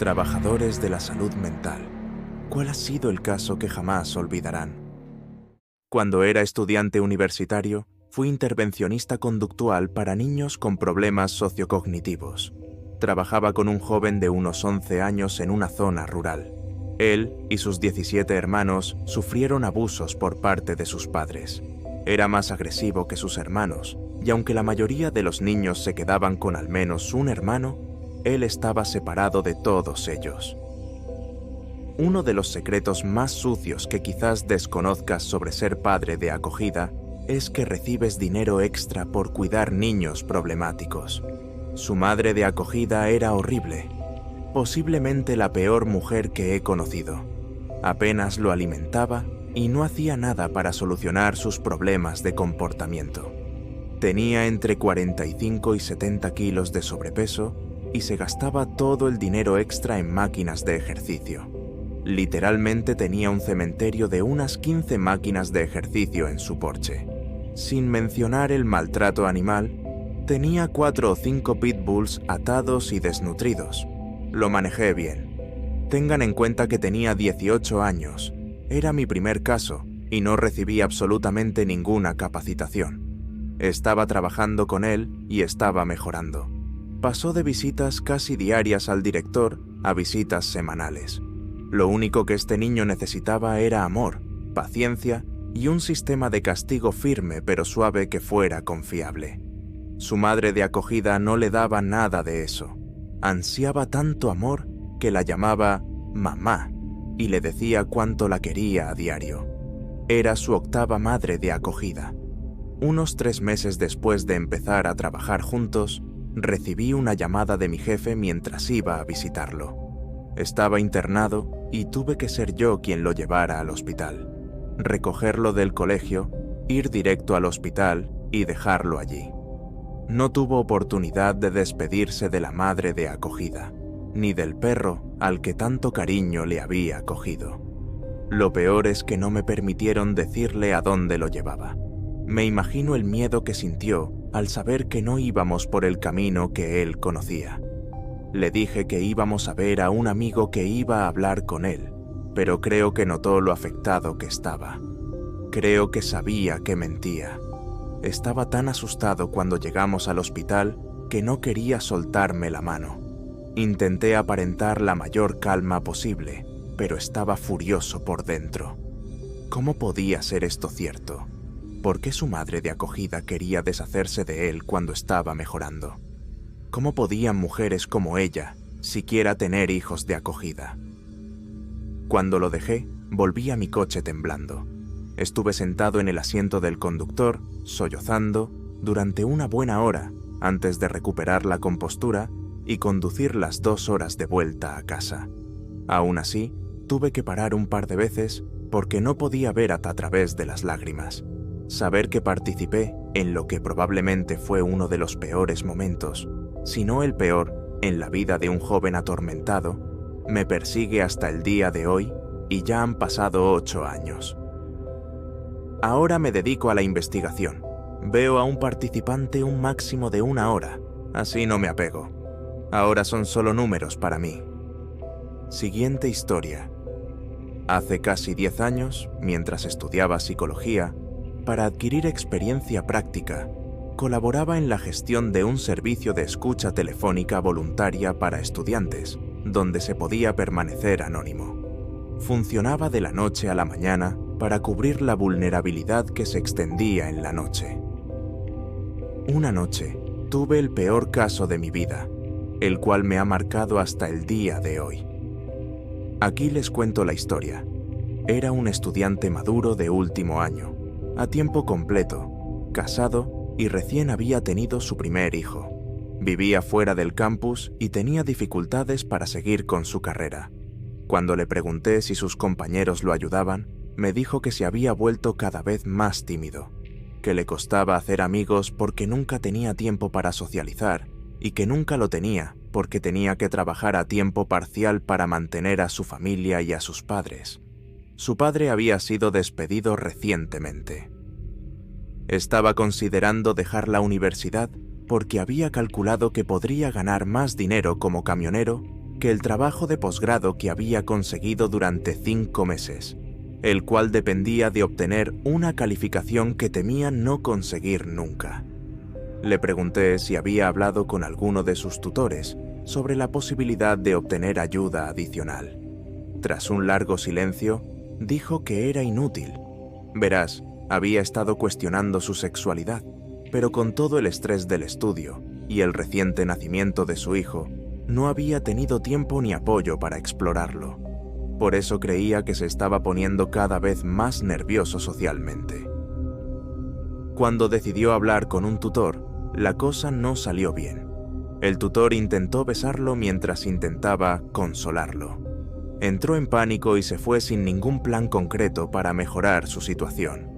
Trabajadores de la salud mental. ¿Cuál ha sido el caso que jamás olvidarán? Cuando era estudiante universitario, fui intervencionista conductual para niños con problemas sociocognitivos. Trabajaba con un joven de unos 11 años en una zona rural. Él y sus 17 hermanos sufrieron abusos por parte de sus padres. Era más agresivo que sus hermanos, y aunque la mayoría de los niños se quedaban con al menos un hermano, él estaba separado de todos ellos. Uno de los secretos más sucios que quizás desconozcas sobre ser padre de acogida es que recibes dinero extra por cuidar niños problemáticos. Su madre de acogida era horrible, posiblemente la peor mujer que he conocido. Apenas lo alimentaba y no hacía nada para solucionar sus problemas de comportamiento. Tenía entre 45 y 70 kilos de sobrepeso y se gastaba todo el dinero extra en máquinas de ejercicio. Literalmente tenía un cementerio de unas 15 máquinas de ejercicio en su porche. Sin mencionar el maltrato animal, tenía 4 o 5 pitbulls atados y desnutridos. Lo manejé bien. Tengan en cuenta que tenía 18 años. Era mi primer caso y no recibí absolutamente ninguna capacitación. Estaba trabajando con él y estaba mejorando. Pasó de visitas casi diarias al director a visitas semanales. Lo único que este niño necesitaba era amor, paciencia y un sistema de castigo firme pero suave que fuera confiable. Su madre de acogida no le daba nada de eso. Ansiaba tanto amor que la llamaba mamá y le decía cuánto la quería a diario. Era su octava madre de acogida. Unos 3 meses después de empezar a trabajar juntos, recibí una llamada de mi jefe mientras iba a visitarlo. Estaba internado y tuve que ser yo quien lo llevara al hospital. Recogerlo del colegio, ir directo al hospital y dejarlo allí. No tuvo oportunidad de despedirse de la madre de acogida, ni del perro al que tanto cariño le había cogido. Lo peor es que no me permitieron decirle a dónde lo llevaba. Me imagino el miedo que sintió al saber que no íbamos por el camino que él conocía. Le dije que íbamos a ver a un amigo que iba a hablar con él, pero creo que notó lo afectado que estaba. Creo que sabía que mentía. Estaba tan asustado cuando llegamos al hospital que no quería soltarme la mano. Intenté aparentar la mayor calma posible, pero estaba furioso por dentro. ¿Cómo podía ser esto cierto? ¿Por qué su madre de acogida quería deshacerse de él cuando estaba mejorando? ¿Cómo podían mujeres como ella siquiera tener hijos de acogida? Cuando lo dejé, volví a mi coche temblando. Estuve sentado en el asiento del conductor, sollozando, durante una buena hora antes de recuperar la compostura y conducir las 2 horas de vuelta a casa. Aún así, tuve que parar un par de veces porque no podía ver a través de las lágrimas. Saber que participé en lo que probablemente fue uno de los peores momentos, si no el peor, en la vida de un joven atormentado, me persigue hasta el día de hoy y ya han pasado 8 años. Ahora me dedico a la investigación. Veo a un participante un máximo de 1 hora, así no me apego. Ahora son solo números para mí. Siguiente historia. Hace casi 10 años, mientras estudiaba psicología, para adquirir experiencia práctica, colaboraba en la gestión de un servicio de escucha telefónica voluntaria para estudiantes, donde se podía permanecer anónimo. Funcionaba de la noche a la mañana para cubrir la vulnerabilidad que se extendía en la noche. Una noche tuve el peor caso de mi vida, el cual me ha marcado hasta el día de hoy. Aquí les cuento la historia. Era un estudiante maduro de último año, a tiempo completo, casado y recién había tenido su primer hijo. Vivía fuera del campus y tenía dificultades para seguir con su carrera. Cuando le pregunté si sus compañeros lo ayudaban, me dijo que se había vuelto cada vez más tímido, que le costaba hacer amigos porque nunca tenía tiempo para socializar y que nunca lo tenía porque tenía que trabajar a tiempo parcial para mantener a su familia y a sus padres. Su padre había sido despedido recientemente. Estaba considerando dejar la universidad porque había calculado que podría ganar más dinero como camionero que el trabajo de posgrado que había conseguido durante 5 meses, el cual dependía de obtener una calificación que temía no conseguir nunca. Le pregunté si había hablado con alguno de sus tutores sobre la posibilidad de obtener ayuda adicional. Tras un largo silencio, dijo que era inútil. Verás, había estado cuestionando su sexualidad, pero con todo el estrés del estudio y el reciente nacimiento de su hijo, no había tenido tiempo ni apoyo para explorarlo. Por eso creía que se estaba poniendo cada vez más nervioso socialmente. Cuando decidió hablar con un tutor, la cosa no salió bien. El tutor intentó besarlo mientras intentaba consolarlo. Entró en pánico y se fue sin ningún plan concreto para mejorar su situación.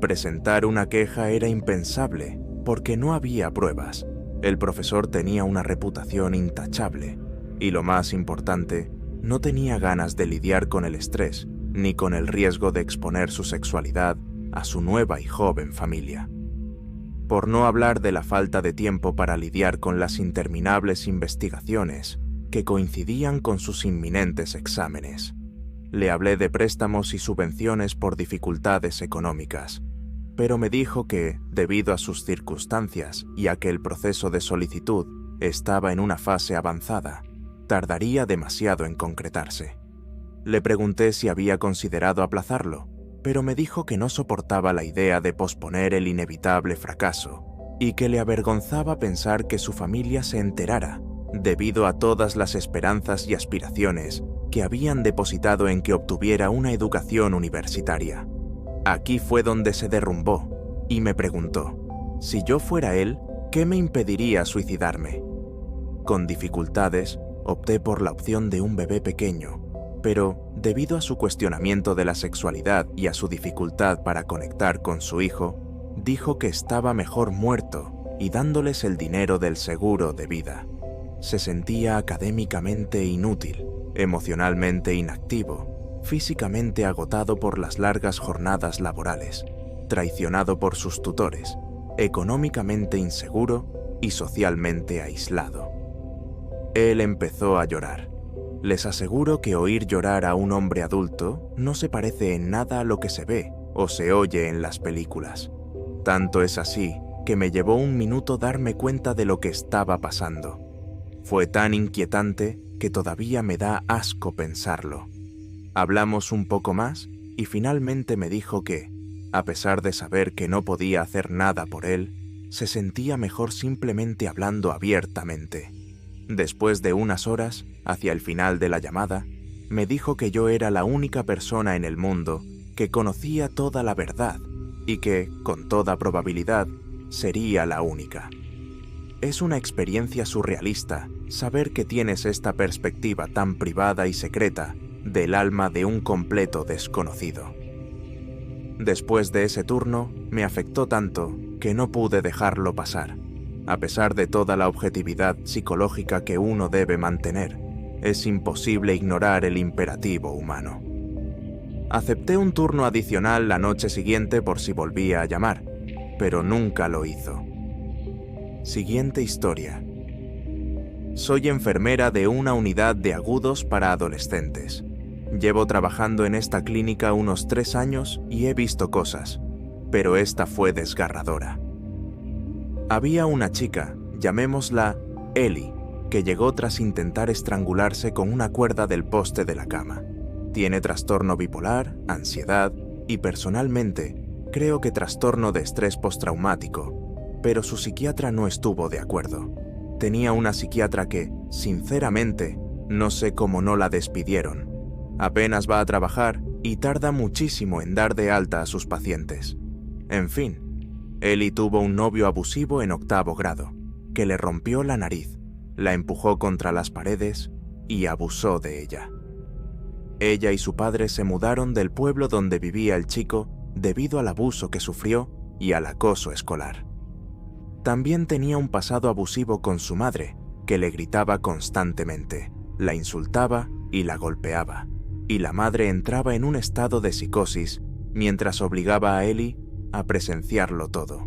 Presentar una queja era impensable porque no había pruebas. El profesor tenía una reputación intachable y, lo más importante, no tenía ganas de lidiar con el estrés ni con el riesgo de exponer su sexualidad a su nueva y joven familia. Por no hablar de la falta de tiempo para lidiar con las interminables investigaciones que coincidían con sus inminentes exámenes. Le hablé de préstamos y subvenciones por dificultades económicas, pero me dijo que, debido a sus circunstancias y a que el proceso de solicitud estaba en una fase avanzada, tardaría demasiado en concretarse. Le pregunté si había considerado aplazarlo, pero me dijo que no soportaba la idea de posponer el inevitable fracaso y que le avergonzaba pensar que su familia se enterara, debido a todas las esperanzas y aspiraciones que habían depositado en que obtuviera una educación universitaria. Aquí fue donde se derrumbó y me preguntó, si yo fuera él, ¿qué me impediría suicidarme? Con dificultades, opté por la opción de un bebé pequeño, pero debido a su cuestionamiento de la sexualidad y a su dificultad para conectar con su hijo, dijo que estaba mejor muerto y dándoles el dinero del seguro de vida. Se sentía académicamente inútil, emocionalmente inactivo, físicamente agotado por las largas jornadas laborales, traicionado por sus tutores, económicamente inseguro y socialmente aislado. Él empezó a llorar. Les aseguro que oír llorar a un hombre adulto no se parece en nada a lo que se ve o se oye en las películas. Tanto es así que me llevó un minuto darme cuenta de lo que estaba pasando. Fue tan inquietante que todavía me da asco pensarlo. Hablamos un poco más y finalmente me dijo que, a pesar de saber que no podía hacer nada por él, se sentía mejor simplemente hablando abiertamente. Después de unas horas, hacia el final de la llamada, me dijo que yo era la única persona en el mundo que conocía toda la verdad y que, con toda probabilidad, sería la única. Es una experiencia surrealista saber que tienes esta perspectiva tan privada y secreta del alma de un completo desconocido. Después de ese turno, me afectó tanto que no pude dejarlo pasar. A pesar de toda la objetividad psicológica que uno debe mantener, es imposible ignorar el imperativo humano. Acepté un turno adicional la noche siguiente por si volvía a llamar, pero nunca lo hizo. Siguiente historia. Soy enfermera de una unidad de agudos para adolescentes. Llevo trabajando en esta clínica unos 3 años y he visto cosas, pero esta fue desgarradora. Había una chica, llamémosla Ellie, que llegó tras intentar estrangularse con una cuerda del poste de la cama. Tiene trastorno bipolar, ansiedad y, personalmente, creo que trastorno de estrés postraumático, pero su psiquiatra no estuvo de acuerdo. Tenía una psiquiatra que, sinceramente, no sé cómo no la despidieron. Apenas va a trabajar y tarda muchísimo en dar de alta a sus pacientes. En fin, Ellie tuvo un novio abusivo en 8º grado, que le rompió la nariz, la empujó contra las paredes y abusó de ella. Ella y su padre se mudaron del pueblo donde vivía el chico debido al abuso que sufrió y al acoso escolar. También tenía un pasado abusivo con su madre, que le gritaba constantemente, la insultaba y la golpeaba, y la madre entraba en un estado de psicosis mientras obligaba a Ellie a presenciarlo todo.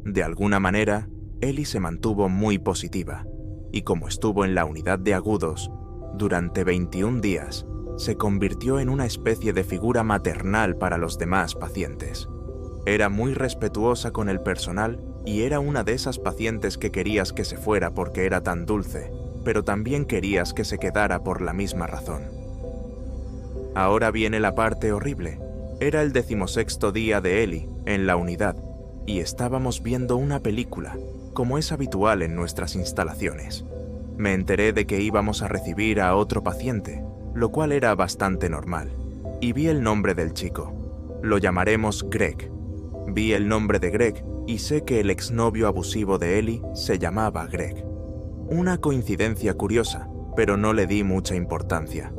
De alguna manera, Ellie se mantuvo muy positiva, y como estuvo en la unidad de agudos, durante 21 días, se convirtió en una especie de figura maternal para los demás pacientes. Era muy respetuosa con el personal y era una de esas pacientes que querías que se fuera porque era tan dulce, pero también querías que se quedara por la misma razón. Ahora viene la parte horrible. Era el 16º día de Ellie en la unidad y estábamos viendo una película, como es habitual en nuestras instalaciones. Me enteré de que íbamos a recibir a otro paciente, lo cual era bastante normal, y vi el nombre del chico. Lo llamaremos Greg. Vi el nombre de Greg y sé que el exnovio abusivo de Ellie se llamaba Greg. Una coincidencia curiosa, pero no le di mucha importancia.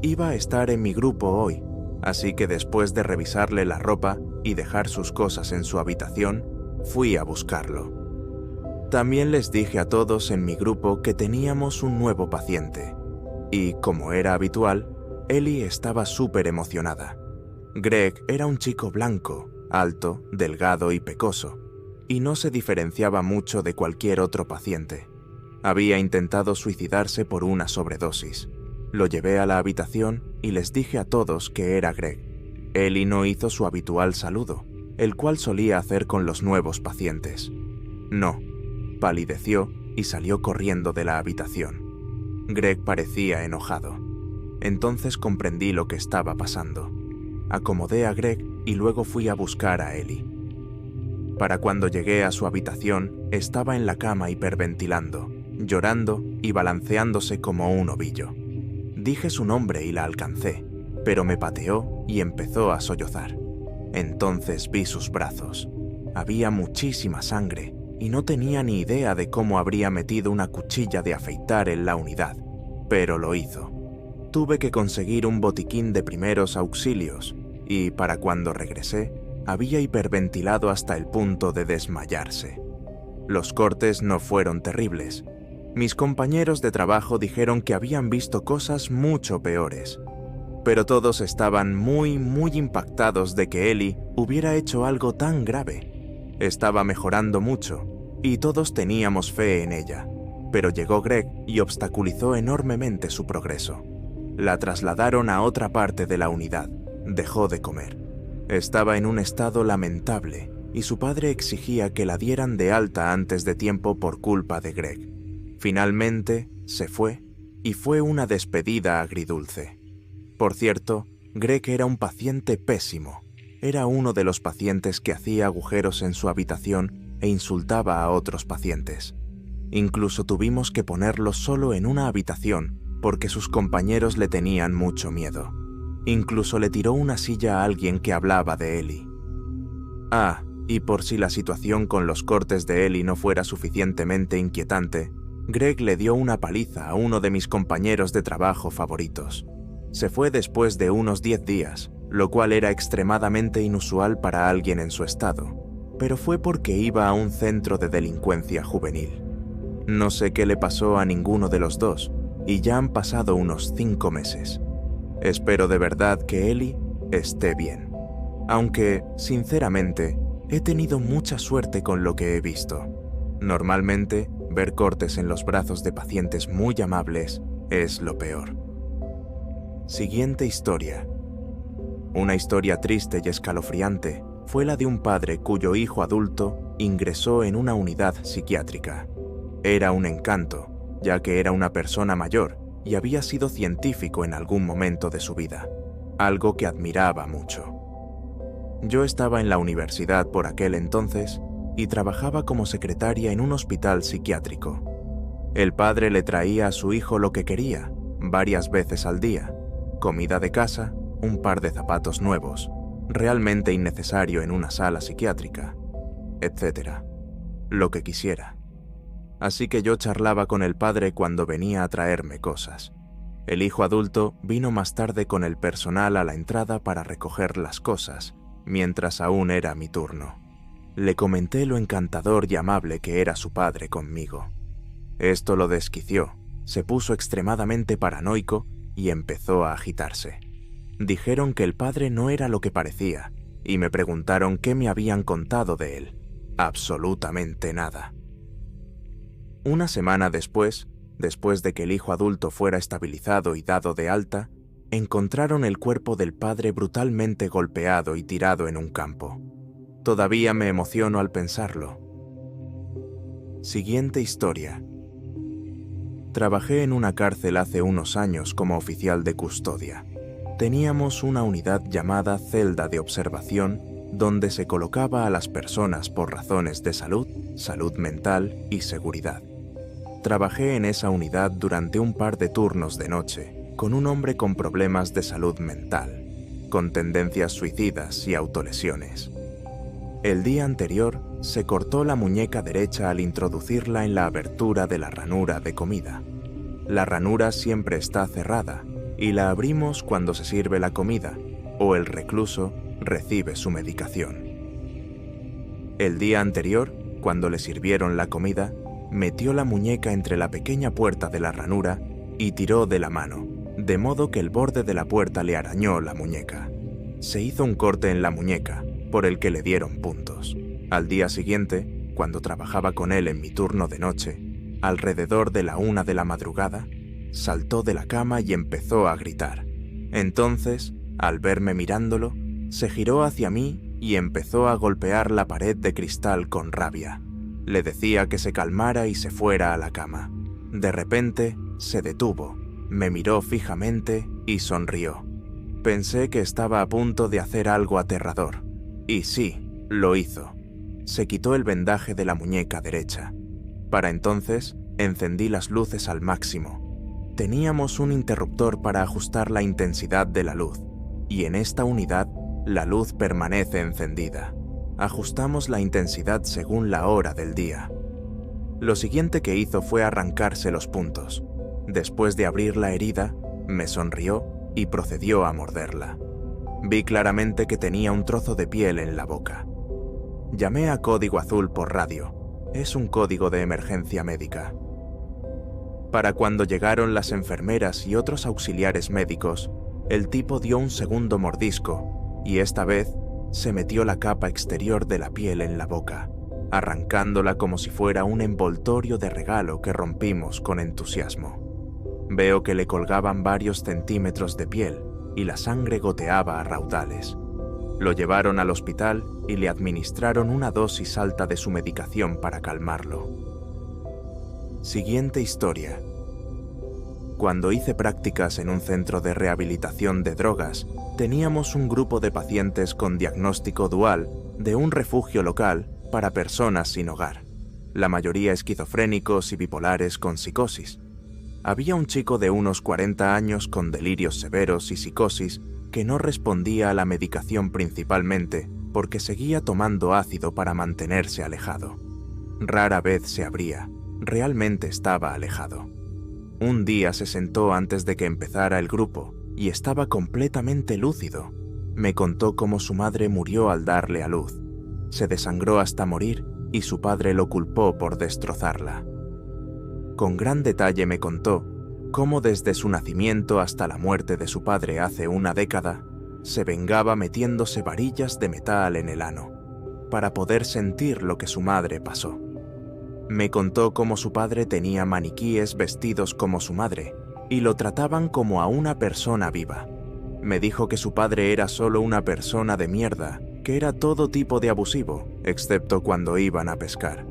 Iba a estar en mi grupo hoy, así que después de revisarle la ropa y dejar sus cosas en su habitación, fui a buscarlo. También les dije a todos en mi grupo que teníamos un nuevo paciente, y como era habitual, Ellie estaba súper emocionada. Greg era un chico blanco, alto, delgado y pecoso, y no se diferenciaba mucho de cualquier otro paciente. Había intentado suicidarse por una sobredosis. Lo llevé a la habitación y les dije a todos que era Greg. Ellie no hizo su habitual saludo, el cual solía hacer con los nuevos pacientes. No, palideció y salió corriendo de la habitación. Greg parecía enojado. Entonces comprendí lo que estaba pasando. Acomodé a Greg y luego fui a buscar a Ellie. Para cuando llegué a su habitación, estaba en la cama hiperventilando, llorando y balanceándose como un ovillo. Dije su nombre y la alcancé, pero me pateó y empezó a sollozar. Entonces vi sus brazos. Había muchísima sangre y no tenía ni idea de cómo habría metido una cuchilla de afeitar en la unidad, pero lo hizo. Tuve que conseguir un botiquín de primeros auxilios y, para cuando regresé, había hiperventilado hasta el punto de desmayarse. Los cortes no fueron terribles. Mis compañeros de trabajo dijeron que habían visto cosas mucho peores, pero todos estaban muy impactados de que Ellie hubiera hecho algo tan grave. Estaba mejorando mucho y todos teníamos fe en ella, pero llegó Greg y obstaculizó enormemente su progreso. La trasladaron a otra parte de la unidad. Dejó de comer. Estaba en un estado lamentable y su padre exigía que la dieran de alta antes de tiempo por culpa de Greg. Finalmente, se fue, y fue una despedida agridulce. Por cierto, Greg era un paciente pésimo. Era uno de los pacientes que hacía agujeros en su habitación e insultaba a otros pacientes. Incluso tuvimos que ponerlo solo en una habitación porque sus compañeros le tenían mucho miedo. Incluso le tiró una silla a alguien que hablaba de Ellie. Ah, y por si la situación con los cortes de Ellie no fuera suficientemente inquietante, Greg le dio una paliza a uno de mis compañeros de trabajo favoritos. Se fue después de unos 10 días, lo cual era extremadamente inusual para alguien en su estado, pero fue porque iba a un centro de delincuencia juvenil. No sé qué le pasó a ninguno de los dos, y ya han pasado unos 5 meses. Espero de verdad que Ellie esté bien, aunque, sinceramente, he tenido mucha suerte con lo que he visto. Normalmente, ver cortes en los brazos de pacientes muy amables es lo peor. Siguiente historia. Una historia triste y escalofriante fue la de un padre cuyo hijo adulto ingresó en una unidad psiquiátrica. Era un encanto, ya que era una persona mayor y había sido científico en algún momento de su vida, algo que admiraba mucho. Yo estaba en la universidad por aquel entonces y trabajaba como secretaria en un hospital psiquiátrico. El padre le traía a su hijo lo que quería, varias veces al día: comida de casa, un par de zapatos nuevos, realmente innecesario en una sala psiquiátrica, etc. Lo que quisiera. Así que yo charlaba con el padre cuando venía a traerme cosas. El hijo adulto vino más tarde con el personal a la entrada para recoger las cosas, mientras aún era mi turno. Le comenté lo encantador y amable que era su padre conmigo. Esto lo desquició, se puso extremadamente paranoico y empezó a agitarse. Dijeron que el padre no era lo que parecía y me preguntaron qué me habían contado de él. Absolutamente nada. Una semana después, Después de que el hijo adulto fuera estabilizado y dado de alta, encontraron el cuerpo del padre brutalmente golpeado y tirado en un campo. Todavía me emociono al pensarlo. Siguiente historia. Trabajé en una cárcel hace unos años como oficial de custodia. Teníamos una unidad llamada celda de observación donde se colocaba a las personas por razones de salud, salud mental y seguridad. Trabajé en esa unidad durante un par de turnos de noche con un hombre con problemas de salud mental, con tendencias suicidas y autolesiones. El día anterior se cortó la muñeca derecha al introducirla en la abertura de la ranura de comida. La ranura siempre está cerrada y la abrimos cuando se sirve la comida o el recluso recibe su medicación. El día anterior, cuando le sirvieron la comida, metió la muñeca entre la pequeña puerta de la ranura y tiró de la mano, de modo que el borde de la puerta le arañó la muñeca. Se hizo un corte en la muñeca, por el que le dieron puntos. Al día siguiente, cuando trabajaba con él en mi turno de noche, alrededor de la 1 de la madrugada, saltó de la cama y empezó a gritar. Entonces, al verme mirándolo, se giró hacia mí y empezó a golpear la pared de cristal con rabia. Le decía que se calmara y se fuera a la cama. De repente, se detuvo, me miró fijamente y sonrió. Pensé que estaba a punto de hacer algo aterrador. Y sí, lo hizo. Se quitó el vendaje de la muñeca derecha. Para entonces, encendí las luces al máximo. Teníamos un interruptor para ajustar la intensidad de la luz, y en esta unidad, la luz permanece encendida. Ajustamos la intensidad según la hora del día. Lo siguiente que hizo fue arrancarse los puntos. Después de abrir la herida, me sonrió y procedió a morderla. Vi claramente que tenía un trozo de piel en la boca. Llamé a Código Azul por radio. Es un código de emergencia médica. Para cuando llegaron las enfermeras y otros auxiliares médicos, el tipo dio un segundo mordisco y esta vez se metió la capa exterior de la piel en la boca, arrancándola como si fuera un envoltorio de regalo que rompimos con entusiasmo. Veo que le colgaban varios centímetros de piel y la sangre goteaba a raudales. Lo llevaron al hospital y le administraron una dosis alta de su medicación para calmarlo. Siguiente historia. Cuando hice prácticas en un centro de rehabilitación de drogas, teníamos un grupo de pacientes con diagnóstico dual de un refugio local para personas sin hogar, la mayoría esquizofrénicos y bipolares con psicosis. Había un chico de unos 40 años con delirios severos y psicosis que no respondía a la medicación principalmente porque seguía tomando ácido para mantenerse alejado. Rara vez se abría, realmente estaba alejado. Un día se sentó antes de que empezara el grupo y estaba completamente lúcido. Me contó cómo su madre murió al darle a luz. Se desangró hasta morir y su padre lo culpó por destrozarla. Con gran detalle me contó cómo desde su nacimiento hasta la muerte de su padre hace una década, se vengaba metiéndose varillas de metal en el ano, para poder sentir lo que su madre pasó. Me contó cómo su padre tenía maniquíes vestidos como su madre, y lo trataban como a una persona viva. Me dijo que su padre era solo una persona de mierda, que era todo tipo de abusivo, excepto cuando iban a pescar.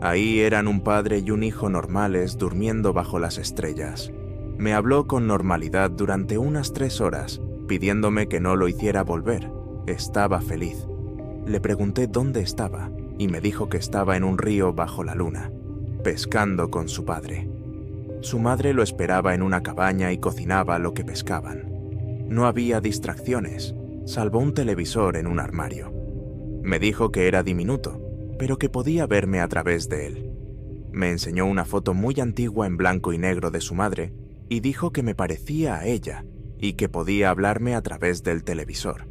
Ahí eran un padre y un hijo normales durmiendo bajo las estrellas. Me habló con normalidad durante unas 3 horas, pidiéndome que no lo hiciera volver. Estaba feliz. Le pregunté dónde estaba, y me dijo que estaba en un río bajo la luna, pescando con su padre. Su madre lo esperaba en una cabaña y cocinaba lo que pescaban. No había distracciones, salvo un televisor en un armario. Me dijo que era diminuto, pero que podía verme a través de él. Me enseñó una foto muy antigua en blanco y negro de su madre y dijo que me parecía a ella y que podía hablarme a través del televisor.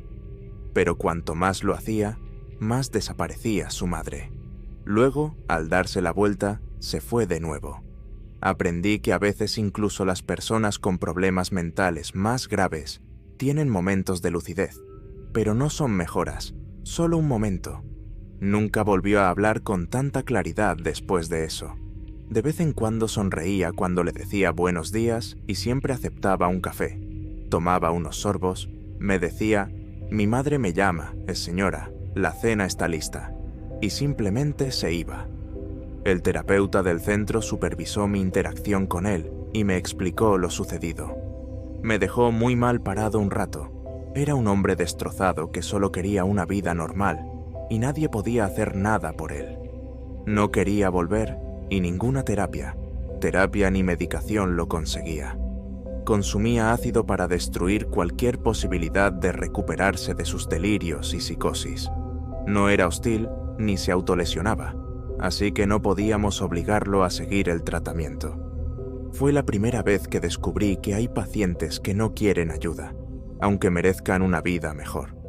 Pero cuanto más lo hacía, más desaparecía su madre. Luego, al darse la vuelta, se fue de nuevo. Aprendí que a veces incluso las personas con problemas mentales más graves tienen momentos de lucidez, pero no son mejoras, solo un momento. Nunca volvió a hablar con tanta claridad después de eso. De vez en cuando sonreía cuando le decía buenos días y siempre aceptaba un café. Tomaba unos sorbos, me decía, mi madre me llama, señora, la cena está lista, y simplemente se iba. El terapeuta del centro supervisó mi interacción con él y me explicó lo sucedido. Me dejó muy mal parado un rato. Era un hombre destrozado que solo quería una vida normal y nadie podía hacer nada por él. No quería volver y ninguna terapia ni medicación lo conseguía. Consumía ácido para destruir cualquier posibilidad de recuperarse de sus delirios y psicosis. No era hostil ni se autolesionaba, así que no podíamos obligarlo a seguir el tratamiento. Fue la primera vez que descubrí que hay pacientes que no quieren ayuda, aunque merezcan una vida mejor.